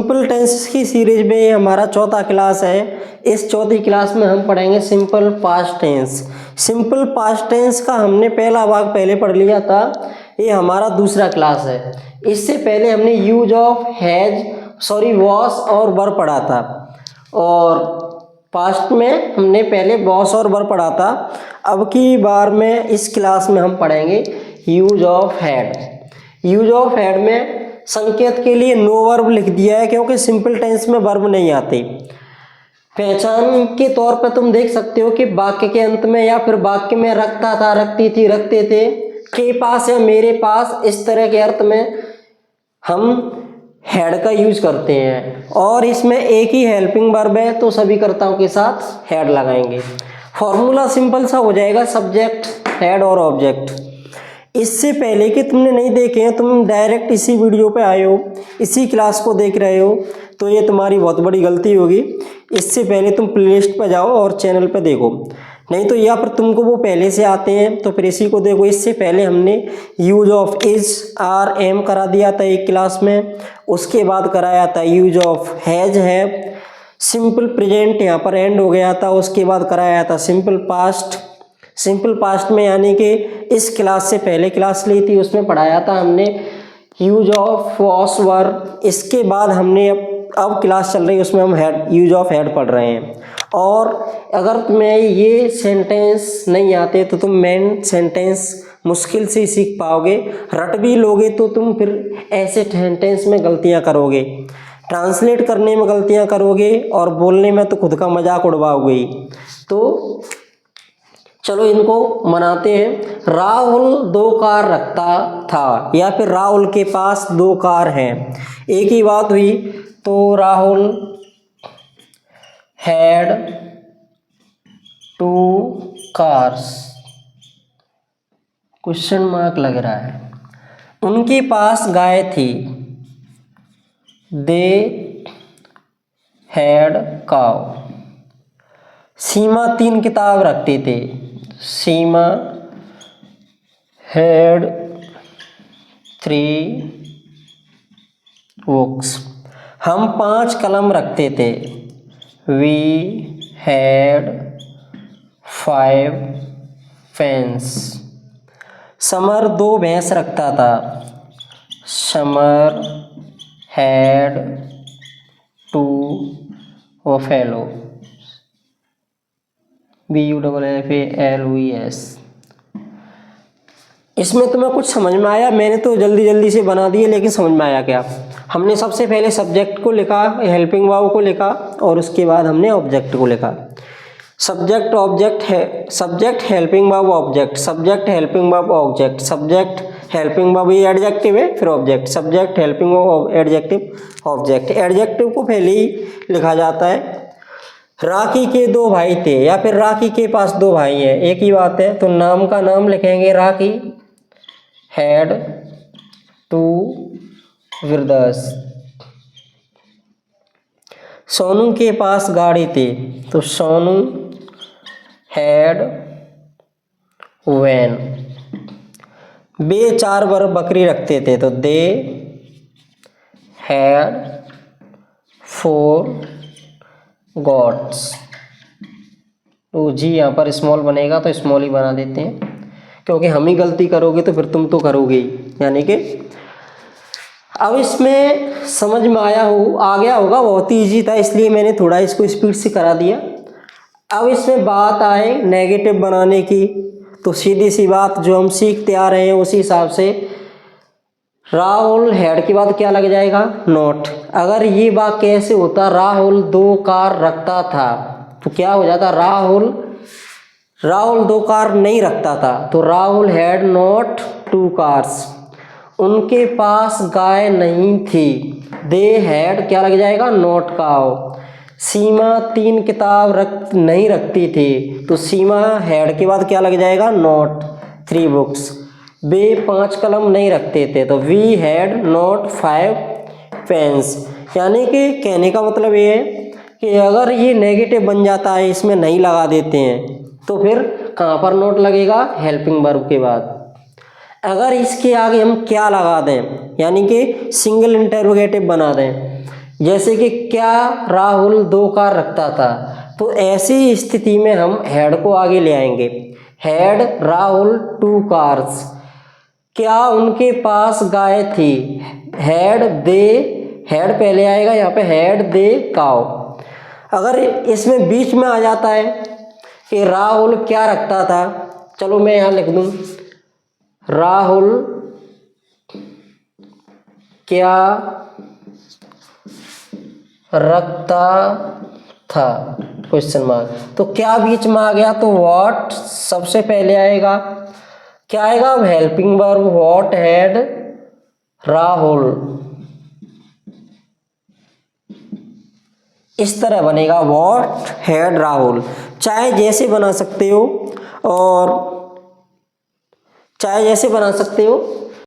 Simple tense की series में ये हमारा चौथा क्लास है। इस चौथी क्लास में हम पढ़ेंगे simple past tense. Simple past tense का हमने पहला भाग पहले पढ़ लिया था, ये हमारा दूसरा क्लास है। इससे पहले हमने यूज ऑफ वॉस और वर पढ़ा था, और पास्ट में हमने पहले वॉस और वर पढ़ा था। अब की बार में इस क्लास में हम पढ़ेंगे use of had. Use of had में संकेत के लिए नो वर्ब लिख दिया है, क्योंकि सिंपल टेंस में वर्ब नहीं आते। पहचान के तौर पर तुम देख सकते हो कि वाक्य के अंत में या फिर वाक्य में रखता था, रखती थी, रखते थे, के पास या मेरे पास, इस तरह के अर्थ में हम हैड का यूज करते हैं। और इसमें एक ही हेल्पिंग वर्ब है, तो सभी कर्ताओं के साथ हैड लगाएंगे। फॉर्मूला सिंपल सा हो जाएगा, सब्जेक्ट, हैड और ऑब्जेक्ट। इससे पहले कि तुमने नहीं देखे हैं, तुम डायरेक्ट इसी वीडियो पे आए हो, इसी क्लास को देख रहे हो, तो ये तुम्हारी बहुत बड़ी गलती होगी। इससे पहले तुम प्लेलिस्ट पे जाओ और चैनल पे देखो, नहीं तो या फिर तुमको वो पहले से आते हैं तो फिर इसी को देखो। इससे पहले हमने use of is, are, am करा दिया था एक क्लास में। उसके बाद कराया था यूज ऑफ हैज, है, सिंपल प्रेजेंट यहाँ पर एंड हो गया था। उसके बाद कराया था सिंपल पास्ट। सिंपल पास्ट में यानी कि इस क्लास से पहले क्लास ली थी, उसमें पढ़ाया था हमने यूज ऑफ वॉस वर। इसके बाद हमने अब क्लास चल रही है, उसमें हम यूज ऑफ हैड पढ़ रहे हैं। और अगर तुम्हें ये सेंटेंस नहीं आते तो तुम मेन सेंटेंस मुश्किल से सीख पाओगे। रट भी लोगे तो तुम फिर ऐसे सेंटेंस में गलतियां करोगे, ट्रांसलेट करने में गलतियां करोगे, और बोलने में तो खुद का मजाक उड़वाओगे। तो चलो इनको मनाते हैं। राहुल 2 कार रखता था, या फिर राहुल के पास 2 कार हैं, एक ही बात हुई। तो Rahul had 2 cars, question mark लग रहा है। उनके पास गाय थी, दे हैड काउ। सीमा 3 किताब रखते थे, सीमा हैड 3 बुक्स। हम 5 कलम रखते थे, वी हैड 5 पेन्स। समर 2 भैंस रखता था, समर हैड 2 बुफैलो, BUFFALOES। इसमें तुम्हें कुछ समझ में आया? मैंने तो जल्दी जल्दी से बना दिए, लेकिन समझ में आया क्या? हमने सबसे पहले सब्जेक्ट को लिखा, हेल्पिंग वर्ब को लिखा, और उसके बाद हमने ऑब्जेक्ट को लिखा। सब्जेक्ट, ऑब्जेक्ट है, subject, helping verb, object, subject, helping verb, object, subject, helping verb, ये एडजेक्टिव है, फिर object, subject, helping verb, adjective, object. Adjective को पहले ही लिखा जाता है। राखी के 2 भाई थे, या फिर राखी के पास 2 भाई हैं, एक ही बात है। तो नाम का नाम लिखेंगे, राखी हैड 2 ब्रदर्स। सोनू के पास गाड़ी थी, तो सोनू हैड वैन। वे 4 बकरी रखते थे, तो दे हैड 4 गॉड्स। तो जी यहाँ पर स्मॉल बनेगा, तो स्मॉल ही बना देते हैं, क्योंकि हम ही गलती करोगे तो फिर तुम तो करोगे ही, यानी कि। अब इसमें समझ में आ गया होगा, बहुत ही ईजी था, इसलिए मैंने थोड़ा इसको स्पीड से करा दिया। अब इसमें बात आए नेगेटिव बनाने की, तो सीधी सी बात जो हम सीखते आ रहे हैं उसी हिसाब से राहुल हैड के बाद क्या लग जाएगा? नॉट। अगर ये वाक्य कैसे होता, राहुल 2 कार रखता था, तो क्या हो जाता? राहुल 2 कार नहीं रखता था, तो राहुल हैड नॉट 2 कार्स। उनके पास गाय नहीं थी, दे हैड क्या लग जाएगा? Not cow. सीमा 3 किताब नहीं रखती थी, तो सीमा हैड के बाद क्या लग जाएगा? Not 3 books. वे 5 कलम नहीं रखते थे, तो वी हैड नॉट 5 पेन्स। यानी कि कहने का मतलब ये है कि अगर ये नेगेटिव बन जाता है, इसमें नहीं लगा देते हैं, तो फिर कहाँ पर नोट लगेगा? हेल्पिंग वर्ब के बाद। अगर इसके आगे हम क्या लगा दें, यानी कि सिंगल इंटरोगेटिव बना दें, जैसे कि क्या राहुल 2 कार रखता था, तो ऐसी स्थिति में हम हैड को आगे ले आएंगे। Had Rahul 2 cars. क्या उनके पास गाय थी, हैड दे, हैड पहले आएगा यहाँ पे, हैड दे काउ। अगर इसमें बीच में आ जाता है कि राहुल क्या रखता था, चलो मैं यहाँ लिख दूं, राहुल क्या रखता था, क्वेश्चन मार्क। तो क्या बीच में आ गया, तो व्हाट सबसे पहले आएगा। क्या आएगा, helping verb, what had Rahul. इस तरह बनेगा, व्हाट हैड राहुल। चाहे जैसे बना सकते हो, और चाहे जैसे बना सकते हो,